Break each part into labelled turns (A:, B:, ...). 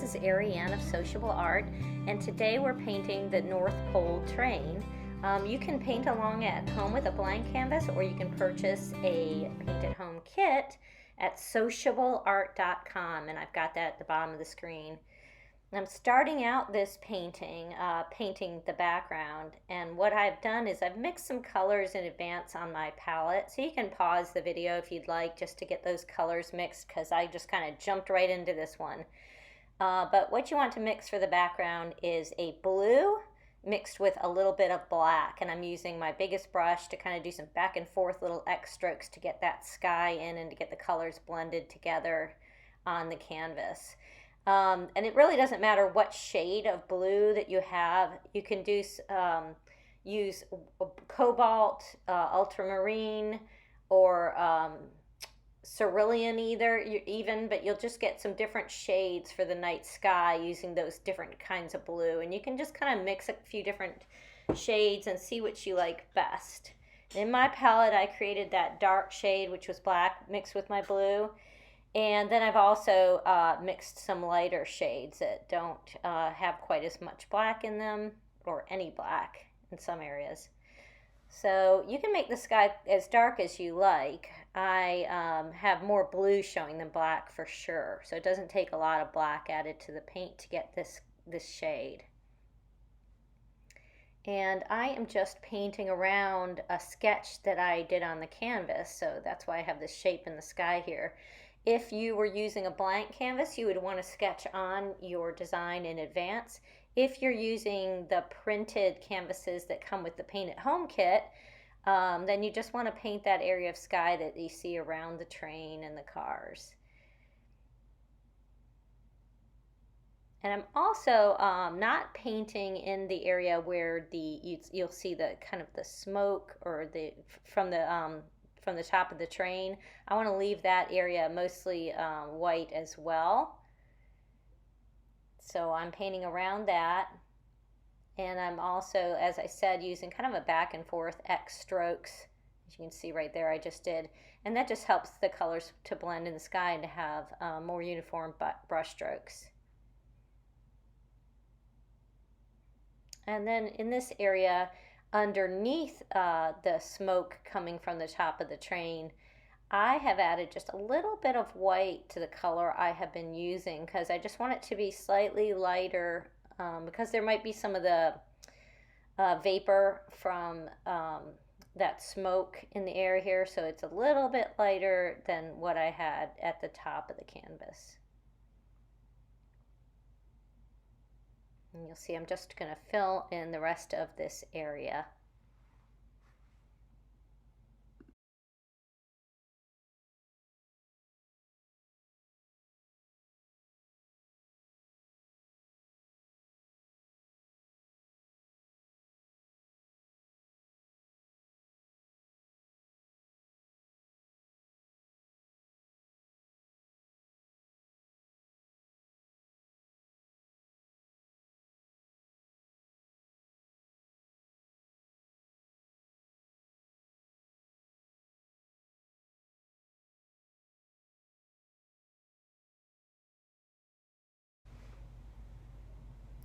A: this is Ariane of Sociable Art, and today we're painting the North Pole train. You can paint along at home with a blank canvas, or you can purchase a paint-at-home kit at sociableart.com, and I've got that at the bottom of the screen. I'm starting out this painting, painting the background, and what I've done is I've mixed some colors in advance on my palette, so you can pause the video if you'd like just to get those colors mixed, because I just kind of jumped right into this one. But what you want to mix for the background is a blue mixed with a little bit of black, and I'm using my biggest brush to kind of do some back and forth little X strokes to get that sky in and to get the colors blended together on the canvas. And it really doesn't matter what shade of blue that you have. You can use cobalt, ultramarine, or cerulean even, but you'll just get some different shades for the night sky using those different kinds of blue. And you can just kind of mix a few different shades and see what you like best. In my palette, I created that dark shade, which was black, mixed with my blue. And then I've also mixed some lighter shades that don't have quite as much black in them, or any black in some areas. So you can make the sky as dark as you like. I have more blue showing than black for sure, so it doesn't take a lot of black added to the paint to get this shade. And I am just painting around a sketch that I did on the canvas, so that's why I have this shape in the sky here. If you were using a blank canvas, you would want to sketch on your design in advance. If you're using the printed canvases that come with the Paint at Home kit, then you just want to paint that area of sky that you see around the train and the cars. And I'm also not painting in the area where you'll see the kind of the smoke or from the top of the train. I want to leave that area mostly white as well. So I'm painting around that. And I'm also, as I said, using kind of a back and forth X strokes. As you can see right there, I just did. And that just helps the colors to blend in the sky and to have more uniform brush strokes. And then in this area, underneath the smoke coming from the top of the train, I have added just a little bit of white to the color I have been using, because I just want it to be slightly lighter, because there might be some of the vapor from that smoke in the air here, so it's a little bit lighter than what I had at the top of the canvas. And you'll see I'm just going to fill in the rest of this area.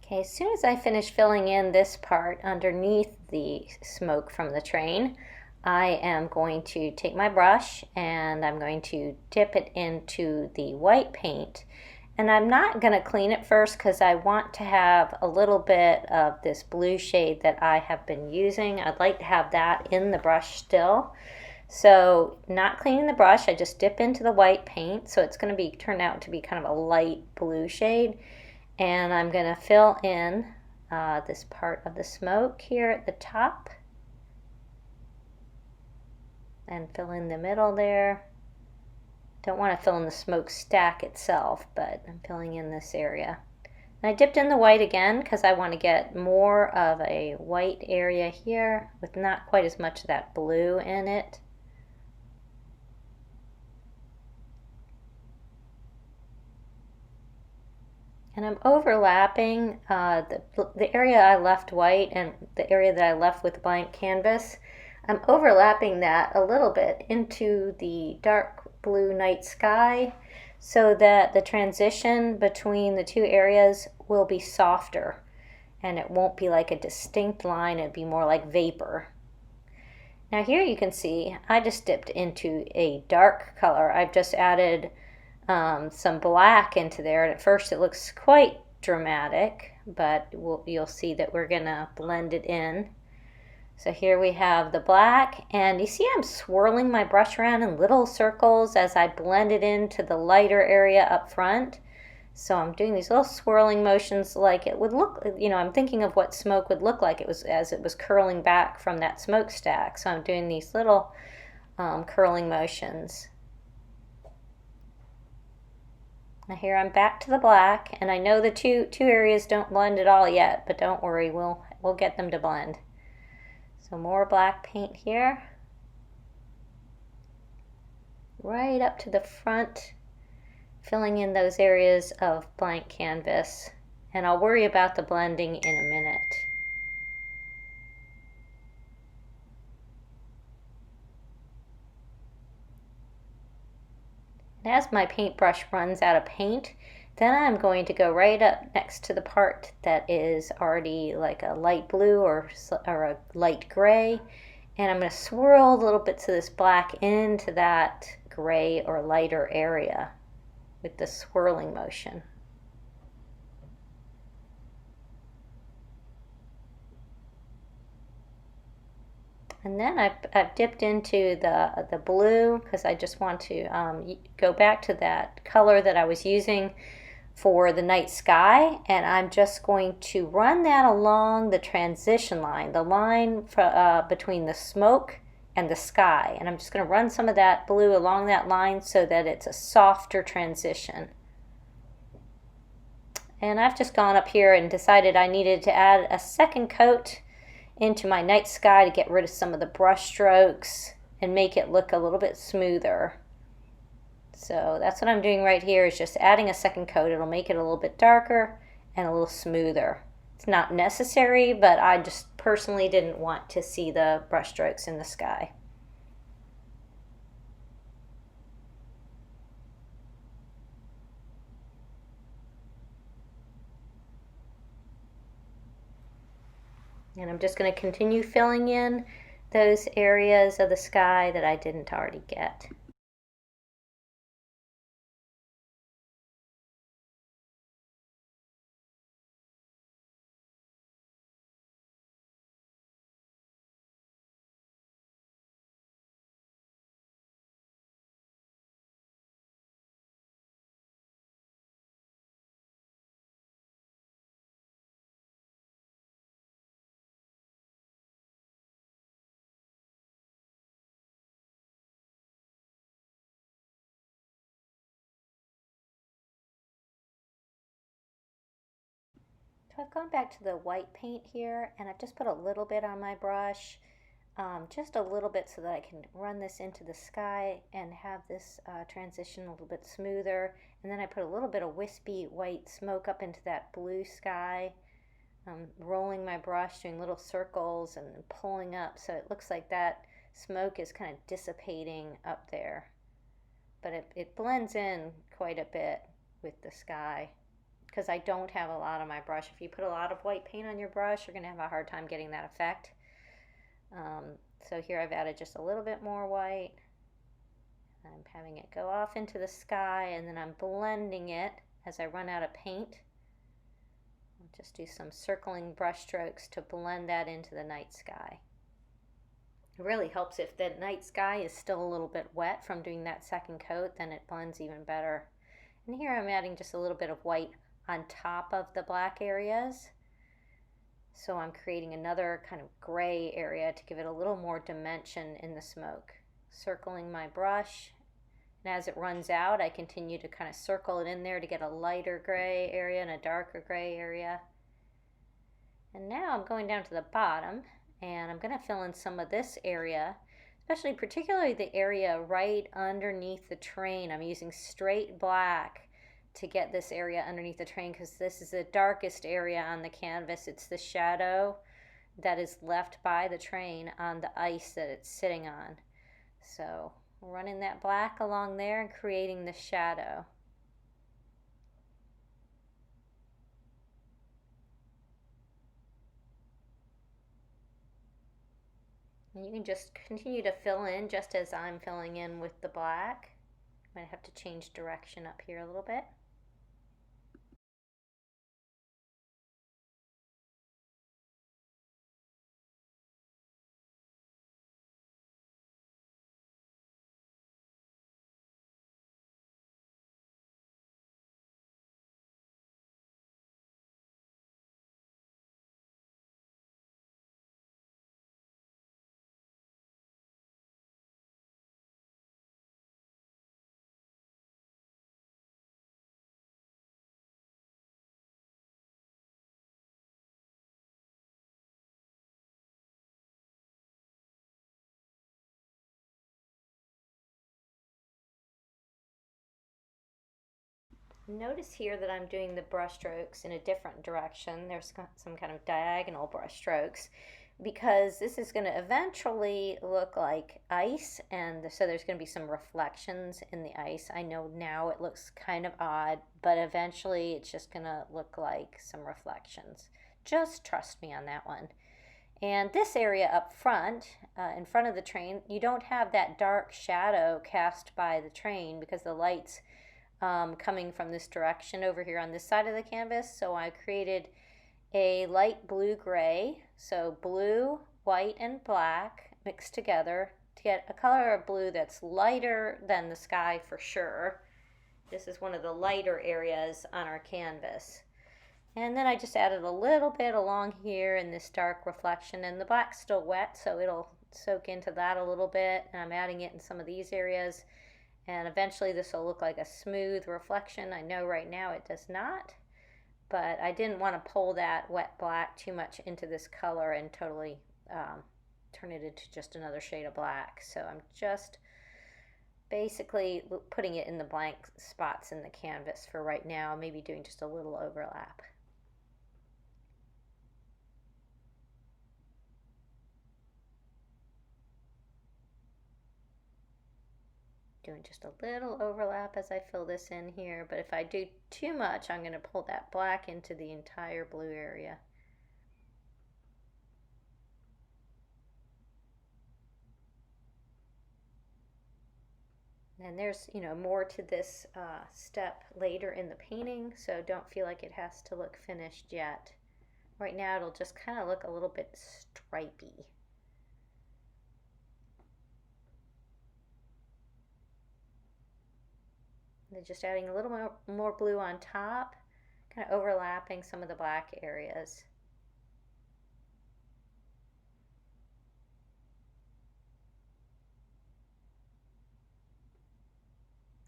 A: Okay, as soon as I finish filling in this part underneath the smoke from the train, I am going to take my brush and I'm going to dip it into the white paint. And I'm not going to clean it first because I want to have a little bit of this blue shade that I have been using. I'd like to have that in the brush still. So not cleaning the brush, I just dip into the white paint. So it's going to turn out to be kind of a light blue shade. And I'm going to fill in this part of the smoke here at the top. And fill in the middle there. Don't want to fill in the smokestack itself, but I'm filling in this area. And I dipped in the white again because I want to get more of a white area here with not quite as much of that blue in it. And I'm overlapping the area I left white and the area that I left with blank canvas. I'm overlapping that a little bit into the dark blue night sky so that the transition between the two areas will be softer and it won't be like a distinct line, it'd be more like vapor. Now here you can see I just dipped into a dark color. I've just added some black into there, and at first it looks quite dramatic, but you'll see that we're gonna blend it in. So here we have the black, and you see I'm swirling my brush around in little circles as I blend it into the lighter area up front. So I'm doing these little swirling motions like it would look, I'm thinking of what smoke would look like as it was curling back from that smokestack. So I'm doing these little curling motions. Now here I'm back to the black, and I know the two areas don't blend at all yet, but don't worry, we'll get them to blend. So more black paint here, right up to the front, filling in those areas of blank canvas, and I'll worry about the blending in a minute. And as my paintbrush runs out of paint, then I'm going to go right up next to the part that is already like a light blue or a light gray, and I'm going to swirl little bits of this black into that gray or lighter area with the swirling motion. And then I've dipped into the blue because I just want to go back to that color that I was using for the night sky, and I'm just going to run that along the transition line, the line between the smoke and the sky, and I'm just going to run some of that blue along that line so that it's a softer transition. And I've just gone up here and decided I needed to add a second coat into my night sky to get rid of some of the brush strokes and make it look a little bit smoother. So that's what I'm doing right here, is just adding a second coat. It'll make it a little bit darker and a little smoother. It's not necessary, but I just personally didn't want to see the brush strokes in the sky. And I'm just going to continue filling in those areas of the sky that I didn't already get. So I've gone back to the white paint here, and I've just put a little bit on my brush, just a little bit, so that I can run this into the sky and have this transition a little bit smoother. And then I put a little bit of wispy white smoke up into that blue sky, rolling my brush, doing little circles and pulling up, so it looks like that smoke is kind of dissipating up there. But it blends in quite a bit with the sky, because I don't have a lot on my brush. If you put a lot of white paint on your brush, you're going to have a hard time getting that effect. So here I've added just a little bit more white. I'm having it go off into the sky, and then I'm blending it as I run out of paint. I'll just do some circling brush strokes to blend that into the night sky. It really helps if the night sky is still a little bit wet from doing that second coat, then it blends even better. And here I'm adding just a little bit of white on top of the black areas. So I'm creating another kind of gray area to give it a little more dimension in the smoke. Circling my brush, and as it runs out, I continue to kind of circle it in there to get a lighter gray area and a darker gray area. And now I'm going down to the bottom, and I'm going to fill in some of this area, particularly the area right underneath the train. I'm using straight black to get this area underneath the train, because this is the darkest area on the canvas. It's the shadow that is left by the train on the ice that it's sitting on. So running that black along there and creating the shadow. And you can just continue to fill in just as I'm filling in with the black. I might have to change direction up here a little bit. Notice here that I'm doing the brush strokes in a different direction. There's some kind of diagonal brush strokes because this is going to eventually look like ice, and so there's going to be some reflections in the ice. I know now it looks kind of odd, but eventually it's just going to look like some reflections. Just trust me on that one. And this area up front, in front of the train, you don't have that dark shadow cast by the train because the light's coming from this direction over here on this side of the canvas. So I created a light blue gray, so blue, white, and black mixed together to get a color of blue that's lighter than the sky for sure. This is one of the lighter areas on our canvas. And then I just added a little bit along here in this dark reflection, and the black's still wet, so it'll soak into that a little bit, and I'm adding it in some of these areas. And eventually this will look like a smooth reflection. I know right now it does not, but I didn't want to pull that wet black too much into this color and totally turn it into just another shade of black. So I'm just basically putting it in the blank spots in the canvas for right now, maybe doing just a little overlap. Doing just a little overlap as I fill this in here, but if I do too much, I'm going to pull that black into the entire blue area. And there's, more to this step later in the painting, so don't feel like it has to look finished yet. Right now it'll just kind of look a little bit stripey. And just adding a little more blue on top, kind of overlapping some of the black areas.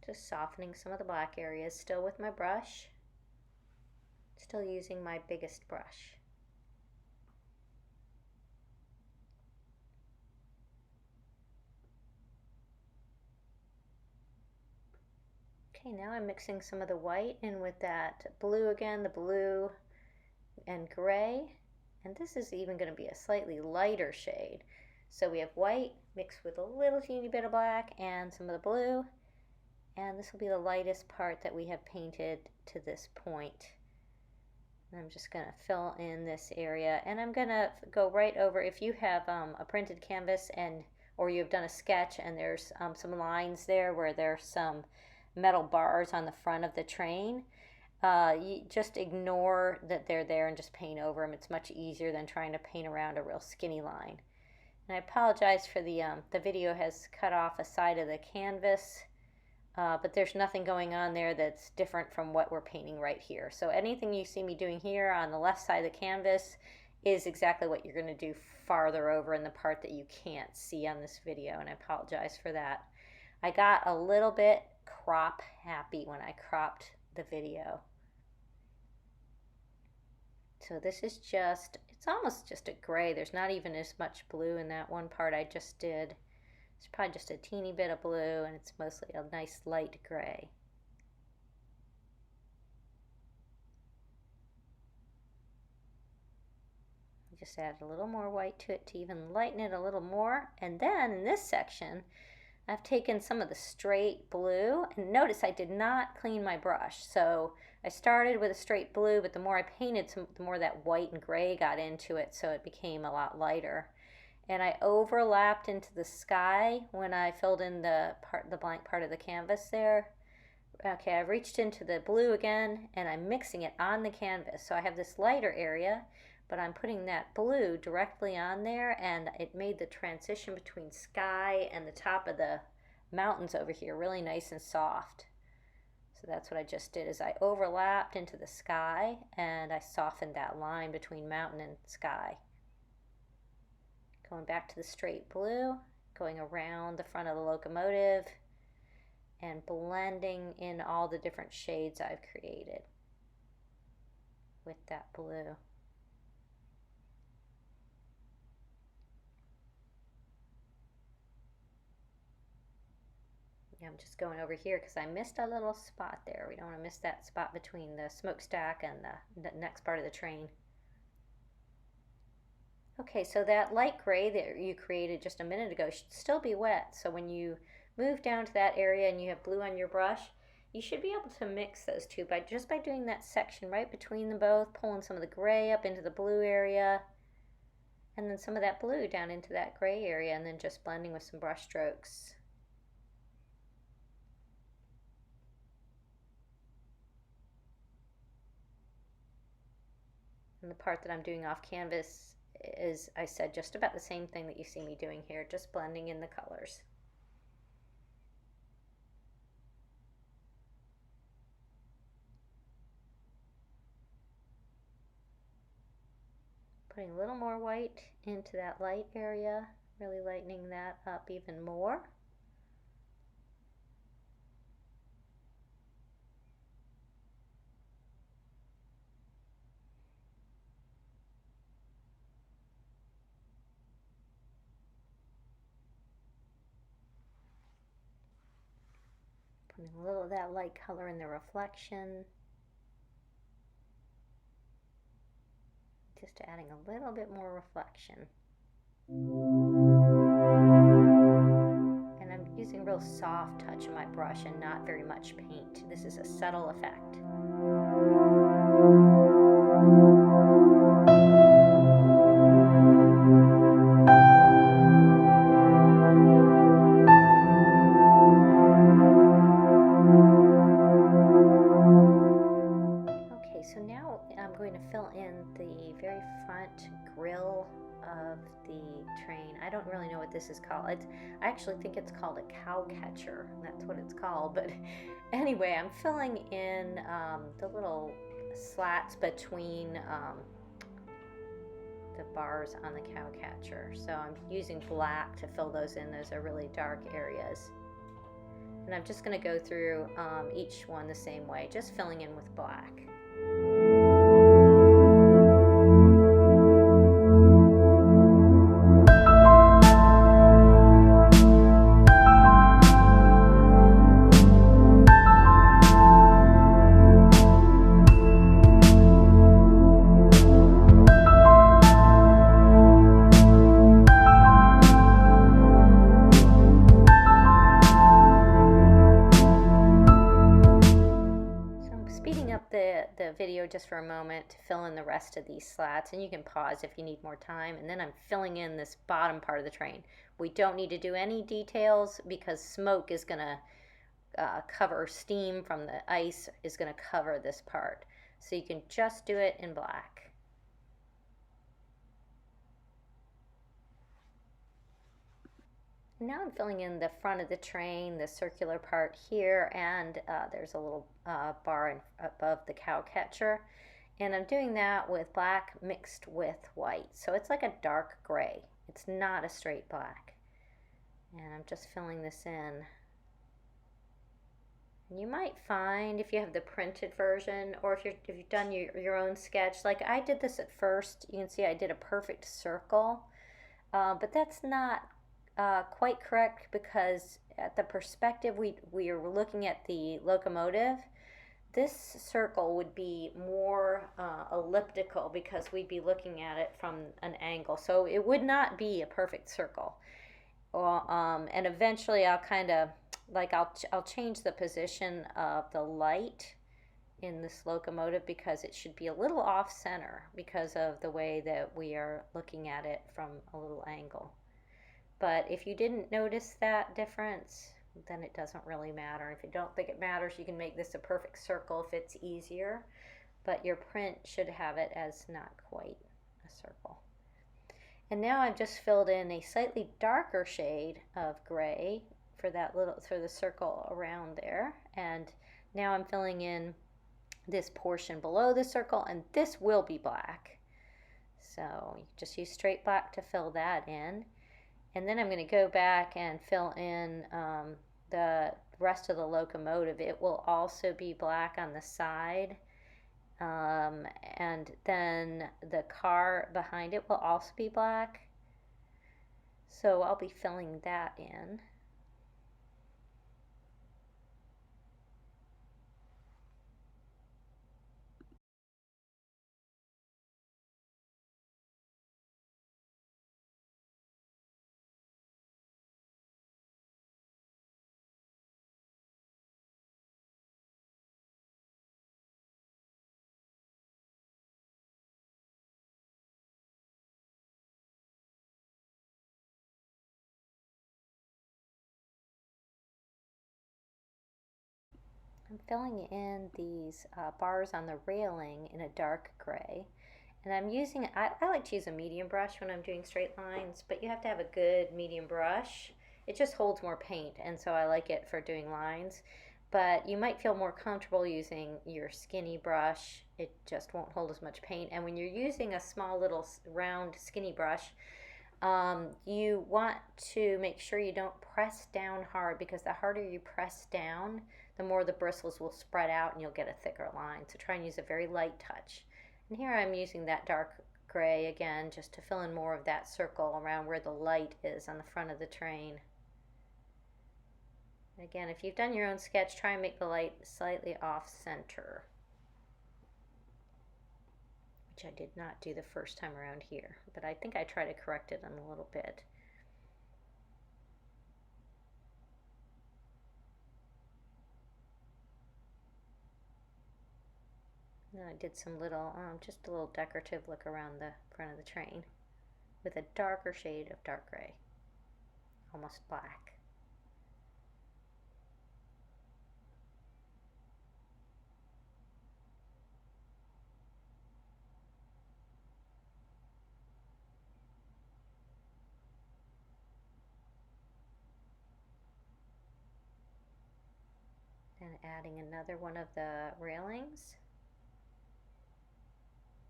A: Just softening some of the black areas, still with my brush, still using my biggest brush. Okay, now I'm mixing some of the white in with that blue again, the blue and gray, and this is even going to be a slightly lighter shade. So we have white mixed with a little teeny bit of black and some of the blue, and this will be the lightest part that we have painted to this point. And I'm just going to fill in this area, and I'm going to go right over, if you have a printed canvas or you've done a sketch and there's some lines there where there's some metal bars on the front of the train, you just ignore that they're there and just paint over them. It's much easier than trying to paint around a real skinny line. And I apologize for the video has cut off a side of the canvas, but there's nothing going on there that's different from what we're painting right here. So anything you see me doing here on the left side of the canvas is exactly what you're going to do farther over in the part that you can't see on this video, and I apologize for that. I got a little bit crop happy when I cropped the video. So this is it's almost just a gray. There's not even as much blue in that one part I just did. It's probably just a teeny bit of blue, and it's mostly a nice light gray. Just add a little more white to it to even lighten it a little more. And then in this section, I've taken some of the straight blue, and notice I did not clean my brush. So I started with a straight blue, but the more I painted, the more that white and gray got into it, so it became a lot lighter. and I overlapped into the sky when I filled in the blank part of the canvas there. Okay, I've reached into the blue again, and I'm mixing it on the canvas. So I have this lighter area, but I'm putting that blue directly on there, and it made the transition between sky and the top of the mountains over here really nice and soft. So that's what I just did, is I overlapped into the sky, and I softened that line between mountain and sky. Going back to the straight blue, going around the front of the locomotive, and blending in all the different shades I've created with that blue. I'm just going over here because I missed a little spot there. We don't want to miss that spot between the smokestack and the next part of the train. Okay, so that light gray that you created just a minute ago should still be wet. So when you move down to that area and you have blue on your brush, you should be able to mix those two just by doing that section right between them both, pulling some of the gray up into the blue area, and then some of that blue down into that gray area, and then just blending with some brush strokes. And the part that I'm doing off canvas is, I said, just about the same thing that you see me doing here, just blending in the colors. Putting a little more white into that light area, really lightening that up even more. Putting a little of that light color in the reflection. Just adding a little bit more reflection. And I'm using a real soft touch of my brush and not very much paint. This is a subtle effect. So now I'm going to fill in the very front grille of the train. I don't really know what this is called. I actually think it's called a cow catcher. That's what it's called. But anyway, I'm filling in the little slats between the bars on the cow catcher. So I'm using black to fill those in. Those are really dark areas. And I'm just going to go through each one the same way, just filling in with black. The video just for a moment to fill in the rest of these slats, and you can pause if you need more time. And then I'm filling in this bottom part of the train. We don't need to do any details because smoke is going to cover, steam from the ice is going to cover this part. So you can just do it in black. Now I'm filling in the front of the train, the circular part here, and there's a little bar above the cow catcher. And I'm doing that with black mixed with white. So it's like a dark gray. It's not a straight black. And I'm just filling this in. And you might find, if you have the printed version, or if you've done your own sketch, like I did this at first, you can see I did a perfect circle. But that's not quite correct, because at the perspective we are looking at the locomotive, this circle would be more elliptical because we'd be looking at it from an angle. So it would not be a perfect circle. And eventually I'll kind of, like I'll change the position of the light in this locomotive because it should be a little off center because of the way that we are looking at it from a little angle. But if you didn't notice that difference, then it doesn't really matter. If you don't think it matters, you can make this a perfect circle if it's easier, but your print should have it as not quite a circle. And now I've just filled in a slightly darker shade of gray for the circle around there. And now I'm filling in this portion below the circle, and this will be black. So you just use straight black to fill that in. And then I'm going to go back and fill in the rest of the locomotive. It will also be black on the side. And then the car behind it will also be black. So I'll be filling that in. I'm filling in these bars on the railing in a dark gray. And I'm using, I like to use a medium brush when I'm doing straight lines, but you have to have a good medium brush. It just holds more paint, and so I like it for doing lines. But you might feel more comfortable using your skinny brush. It just won't hold as much paint. And when you're using a small little round skinny brush, you want to make sure you don't press down hard, because the harder you press down, the more the bristles will spread out and you'll get a thicker line. So try and use a very light touch. And here I'm using that dark gray again just to fill in more of that circle around where the light is on the front of the train. Again, if you've done your own sketch, try and make the light slightly off center, which I did not do the first time around here, but I think I try to correct it in a little bit. And I did some little, just a little decorative look around the front of the train with a darker shade of dark gray, almost black. And adding another one of the railings.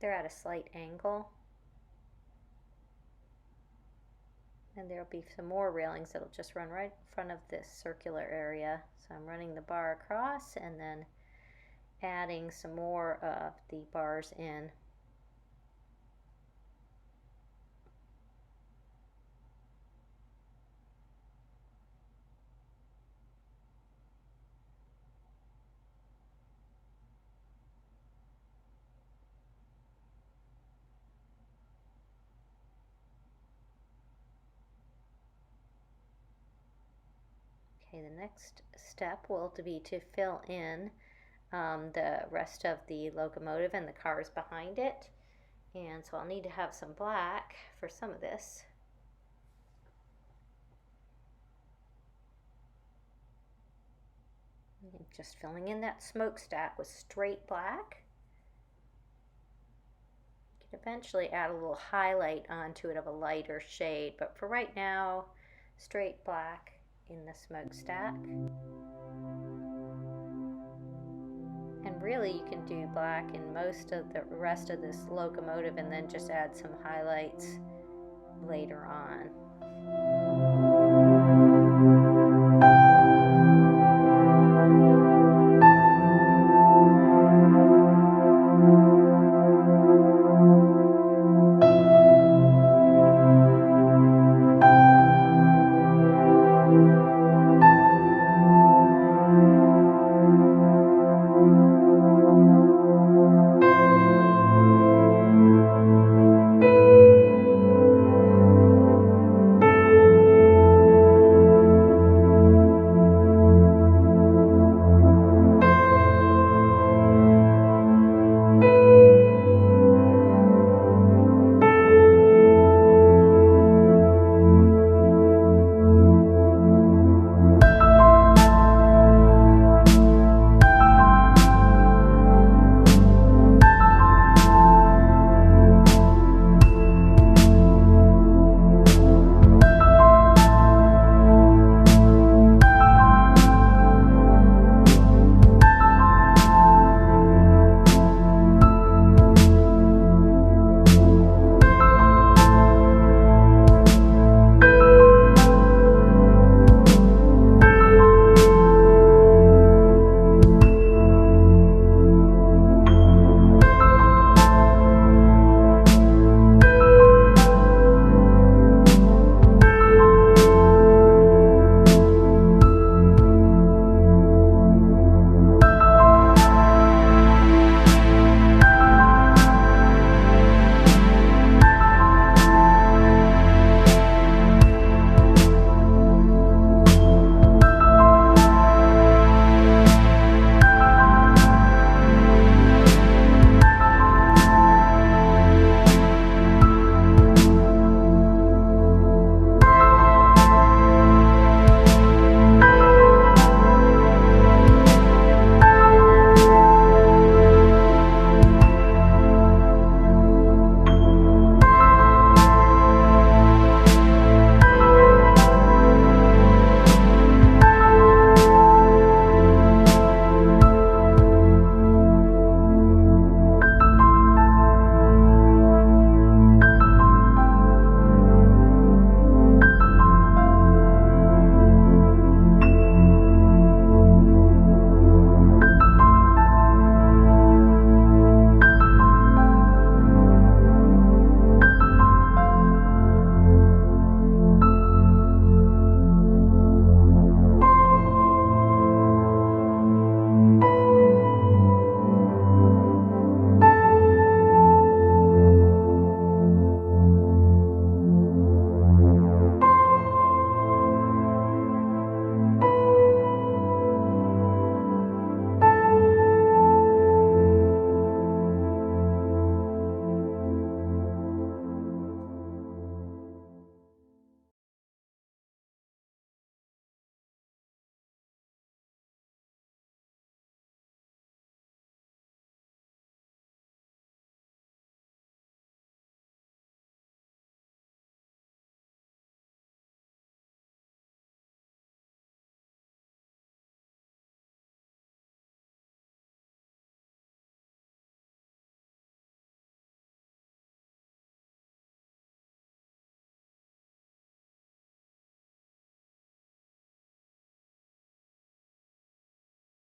A: They're at a slight angle. And there'll be some more railings that'll just run right in front of this circular area. So I'm running the bar across and then adding some more of the bars in. Okay, the next step will be to fill in the rest of the locomotive and the cars behind it. And so I'll need to have some black for some of this. And just filling in that smokestack with straight black. You can eventually add a little highlight onto it of a lighter shade, but for right now, straight black in the smokestack. And really you can do black in most of the rest of this locomotive and then just add some highlights later on.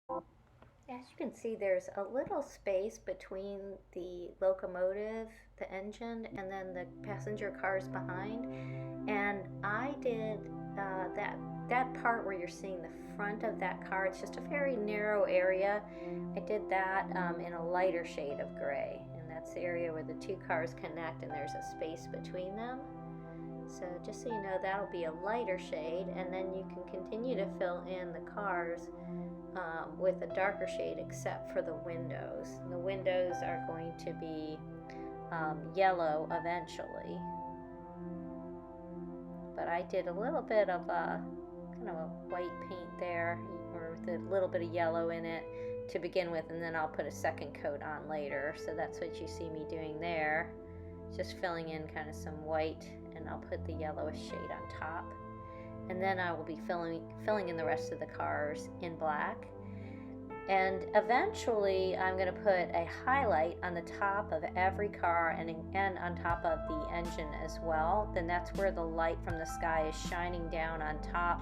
A: As you can see, there's a little space between the locomotive, the engine, and then the passenger cars behind. And I did that part where you're seeing the front of that car. It's just a very narrow area. I did that in a lighter shade of gray, and that's the area where the two cars connect, and there's a space between them. So just so you know, that'll be a lighter shade, and then you can continue to fill in the cars with a darker shade, except for the windows. The windows are going to be yellow eventually. But I did a little bit of a kind of a white paint there, or with a little bit of yellow in it to begin with, and then I'll put a second coat on later. So that's what you see me doing there, just filling in kind of some white, and I'll put the yellowish shade on top. And then I will be filling in the rest of the cars in black. And eventually I'm going to put a highlight on the top of every car and on top of the engine as well. Then that's where the light from the sky is shining down on top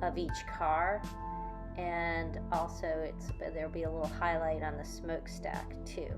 A: of each car. And also there'll be a little highlight on the smokestack too.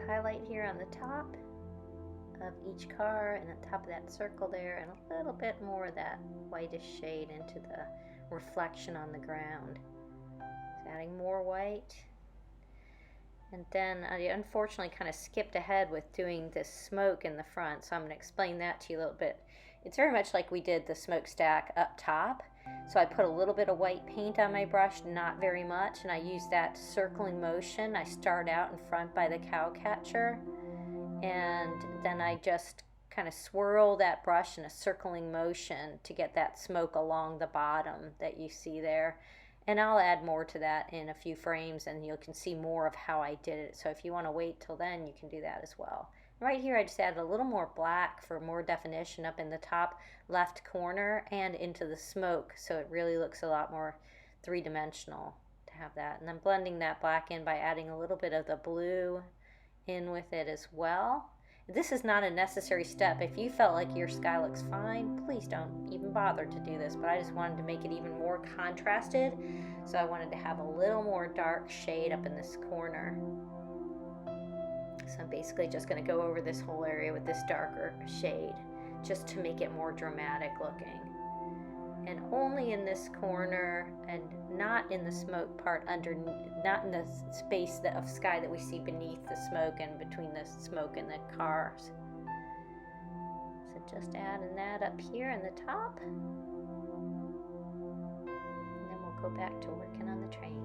A: Highlight here on the top of each car and on top of that circle there, and a little bit more of that whitish shade into the reflection on the ground. So adding more white. And then I unfortunately kind of skipped ahead with doing this smoke in the front, so I'm going to explain that to you a little bit. It's very much like we did the smokestack up top. So I put a little bit of white paint on my brush, not very much, and I use that circling motion. I start out in front by the cow catcher, and then I just kind of swirl that brush in a circling motion to get that smoke along the bottom that you see there. And I'll add more to that in a few frames, and you can see more of how I did it. So if you want to wait till then, you can do that as well. Right here I just added a little more black for more definition up in the top left corner and into the smoke, so it really looks a lot more three-dimensional to have that. And then blending that black in by adding a little bit of the blue in with it as well. This is not a necessary step. If you felt like your sky looks fine, please don't even bother to do this, but I just wanted to make it even more contrasted, so I wanted to have a little more dark shade up in this corner. So I'm basically just going to go over this whole area with this darker shade just to make it more dramatic looking. And only in this corner, and not in the smoke part not in the space of sky that we see beneath the smoke and between the smoke and the cars. So Just adding that up here in the top. And then we'll go back to working on the train.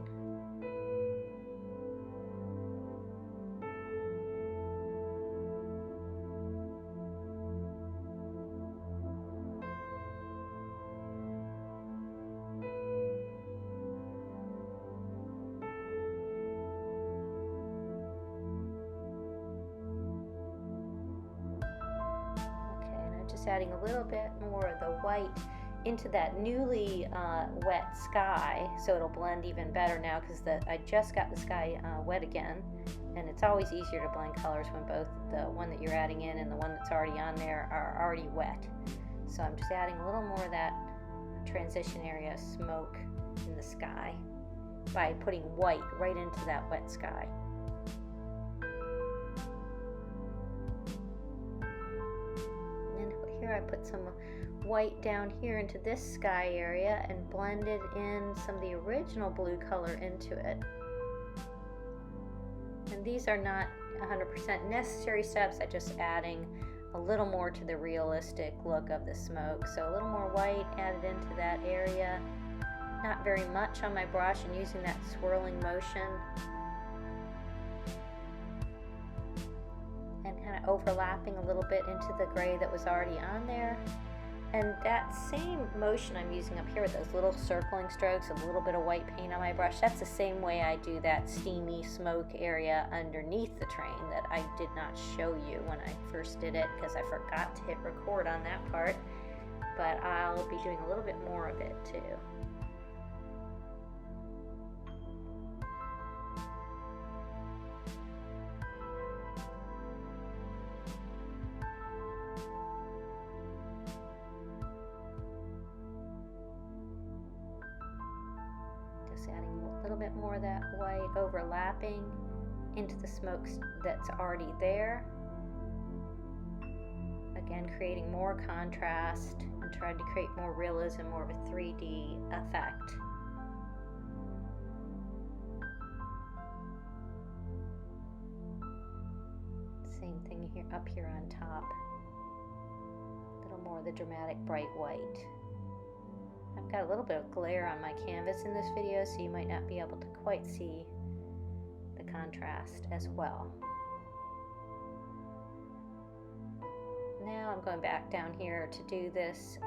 A: Adding a little bit more of the white into that newly wet sky, so it'll blend even better now, because I just got the sky wet again, and it's always easier to blend colors when both the one that you're adding in and the one that's already on there are already wet. So I'm just adding a little more of that transition area smoke in the sky by putting white right into that wet sky. I put some white down here into this sky area and blended in some of the original blue color into it. And these are not 100% necessary steps. I'm just adding a little more to the realistic look of the smoke. So a little more white added into that area. Not very much on my brush, and using that swirling motion. And kind of overlapping a little bit into the gray that was already on there. And that same motion I'm using up here with those little circling strokes, a little bit of white paint on my brush, that's the same way I do that steamy smoke area underneath the train that I did not show you when I first did it, because I forgot to hit record on that part. But I'll be doing a little bit more of it too. Adding a little bit more of that white overlapping into the smoke that's already there. Again, creating more contrast and trying to create more realism, more of a 3D effect. Same thing here, up here on top. A little more of the dramatic bright white. I've got a little bit of glare on my canvas in this video, so you might not be able to quite see the contrast as well. Now I'm going back down here to do this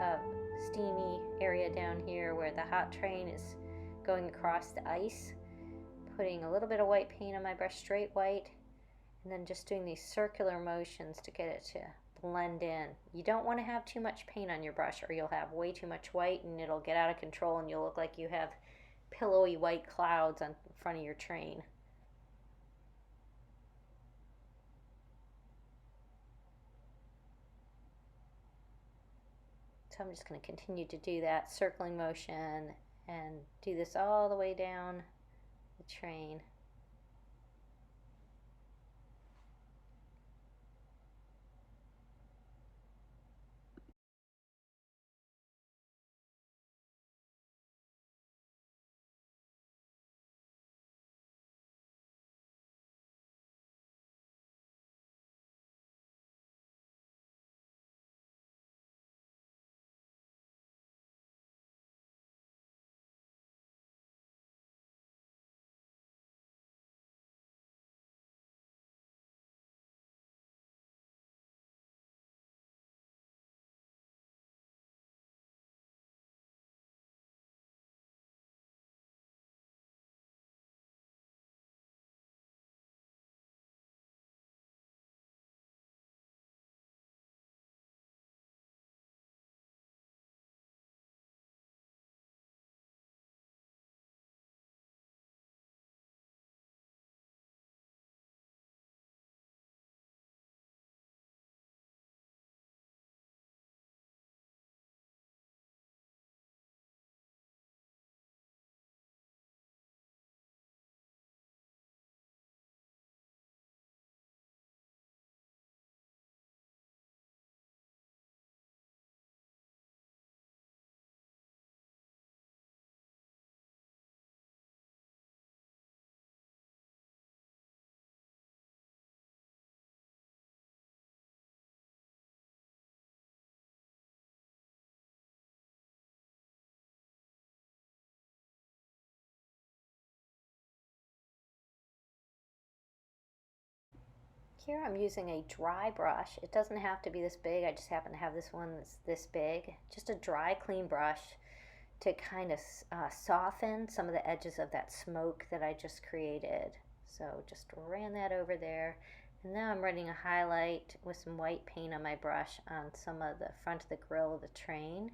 A: steamy area down here where the hot train is going across the ice. Putting a little bit of white paint on my brush, straight white, and then just doing these circular motions to get it to blend in. You don't want to have too much paint on your brush, or you'll have way too much white and it'll get out of control and you'll look like you have pillowy white clouds on front of your train. So I'm just going to continue to do that circling motion and do this all the way down the train. here I'm using a dry brush. It doesn't have to be this big. I just happen to have this one that's this big. Just a dry, clean brush to kind of soften some of the edges of that smoke that I just created. So just ran that over there. And now I'm running a highlight with some white paint on my brush on some of the front of the grill of the train.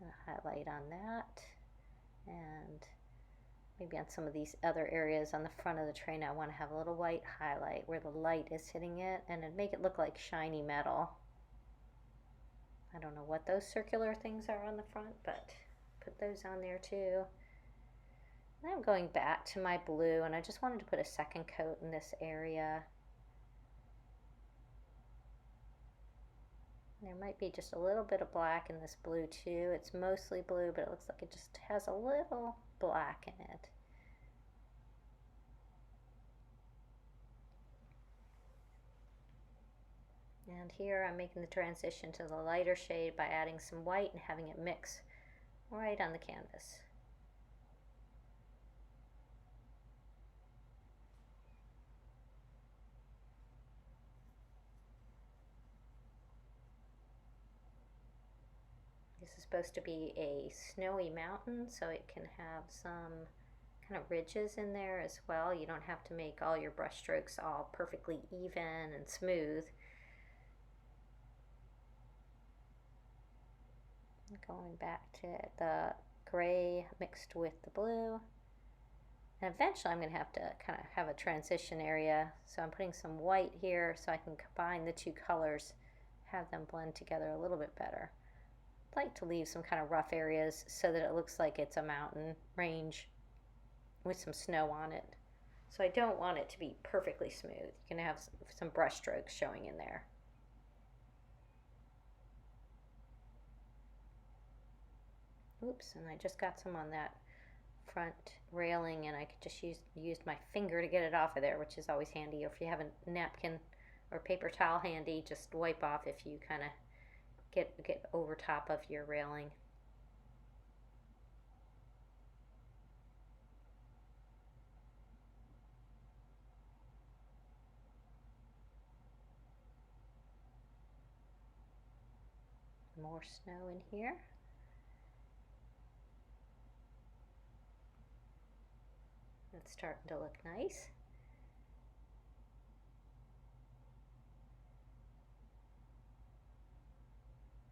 A: And a highlight on that. And maybe on some of these other areas on the front of the train I want to have a little white highlight where the light is hitting it, and it'd make it look like shiny metal. I don't know what those circular things are on the front, but put those on there too. And I'm going back to my blue, and I just wanted to put a second coat in this area. There might be just a little bit of black in this blue too. It's mostly blue, but it looks like it just has a little black in it. And here I'm making the transition to the lighter shade by adding some white and having it mix right on the canvas. This is supposed to be a snowy mountain, so it can have some kind of ridges in there as well. You don't have to make all your brush strokes all perfectly even and smooth. Going back to the gray mixed with the blue. And eventually I'm going to have to kind of have a transition area, so I'm putting some white here so I can combine the two colors, have them blend together a little bit better. I'd like to leave some kind of rough areas so that it looks like it's a mountain range with some snow on it. So I don't want it to be perfectly smooth. You can have some brush strokes showing in there. Oops, and I just got some on that front railing, and I could just used my finger to get it off of there, which is always handy. Or if you have a napkin or paper towel handy, just wipe off if you kind of get over top of your railing. More snow in here. It's starting to look nice.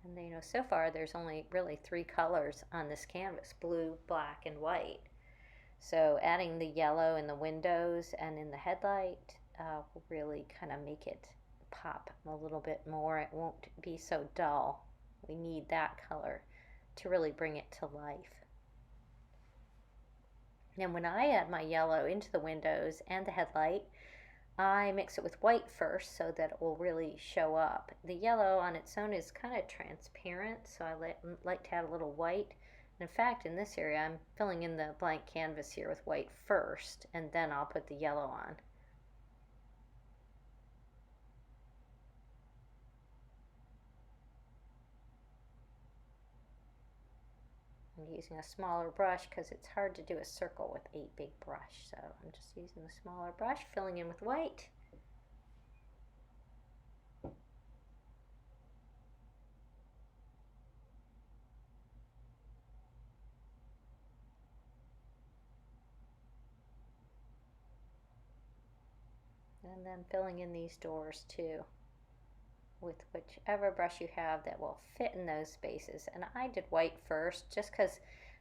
A: And so far there's only really 3 colors on this canvas: blue, black, and white. So adding the yellow in the windows and in the headlight will really kind of make it pop a little bit more. It won't be so dull. We need that color to really bring it to life. And when I add my yellow into the windows and the headlight, I mix it with white first so that it will really show up. The yellow on its own is kind of transparent, so I like to add a little white. And in fact, in this area, I'm filling in the blank canvas here with white first, and then I'll put the yellow on. I'm using a smaller brush because it's hard to do a circle with a big brush. So I'm just using the smaller brush, filling in with white. And then filling in these doors too, with whichever brush you have that will fit in those spaces. And I did white first just because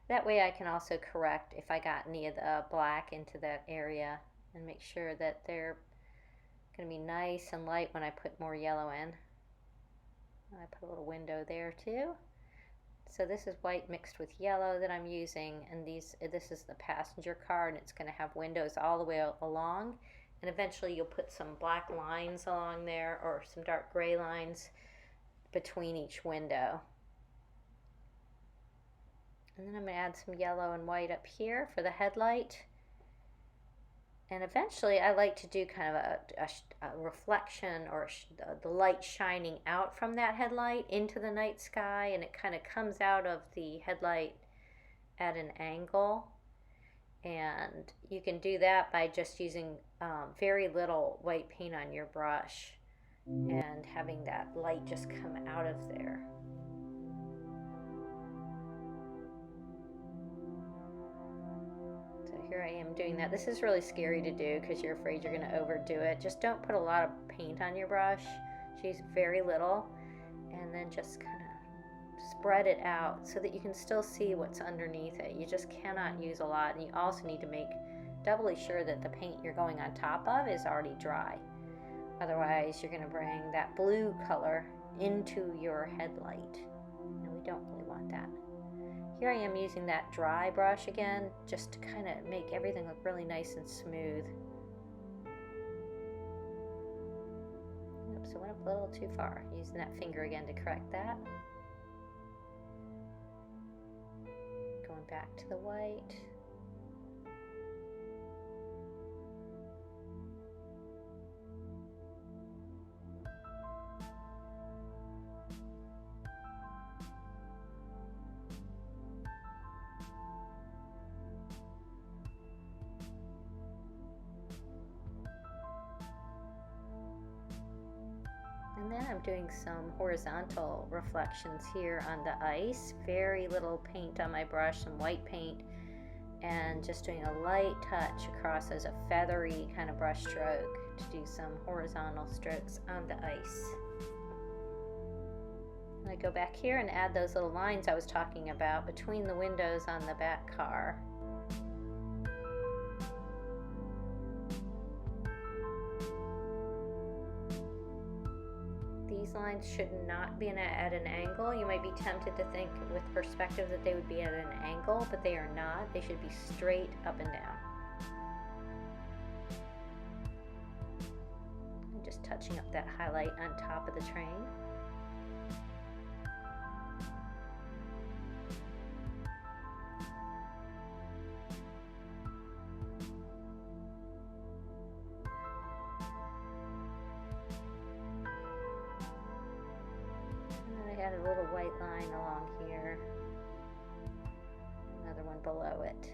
A: that way I can also correct if I got any of the black into that area and make sure that they're going to be nice and light when I put more yellow in. I put a little window there too. So this is white mixed with yellow that I'm using, and this is the passenger car, and it's going to have windows all the way along. And eventually you'll put some black lines along there or some dark gray lines between each window. And then I'm going to add some yellow and white up here for the headlight. And eventually I like to do kind of a reflection or the light shining out from that headlight into the night sky, and it kind of comes out of the headlight at an angle. And you can do that by just using very little white paint on your brush and having that light just come out of there. So here I am doing that. This is really scary to do because you're afraid you're going to overdo it. Just don't put a lot of paint on your brush. Use very little, and then just kind of spread it out so that you can still see what's underneath it. You just cannot use a lot, and you also need to make doubly sure that the paint you're going on top of is already dry. Otherwise, you're going to bring that blue color into your headlight, and we don't really want that. Here I am using that dry brush again, just to kind of make everything look really nice and smooth. Oops, I went up a little too far. Using that finger again to correct that. Going back to the white. And then I'm doing some horizontal reflections here on the ice. Very little paint on my brush, some white paint, and just doing a light touch across as a feathery kind of brush stroke to do some horizontal strokes on the ice. And I go back here and add those little lines I was talking about between the windows on the back car. These lines should not be at an angle. You might be tempted to think with perspective that they would be at an angle, but they are not. They should be straight up and down. I'm just touching up that highlight on top of the train. Add a little white line along here, another one below it,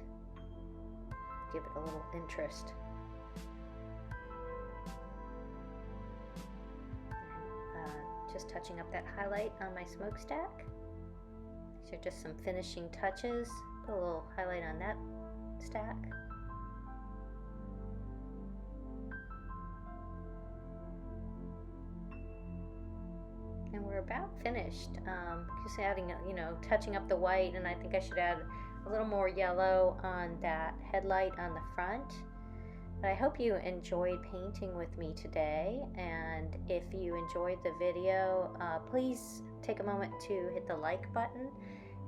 A: give it a little interest. Just touching up that highlight on my smokestack. These are just some finishing touches. Put a little highlight on that stack. And we're about finished. Just adding, touching up the white, and I think I should add a little more yellow on that headlight on the front. But I hope you enjoyed painting with me today, and if you enjoyed the video, please take a moment to hit the like button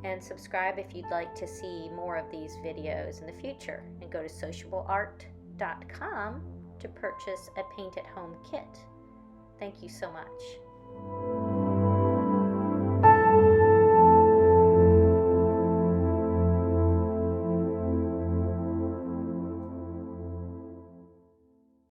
A: and subscribe if you'd like to see more of these videos in the future, and go to sociableart.com to purchase a paint at home kit. Thank you so much.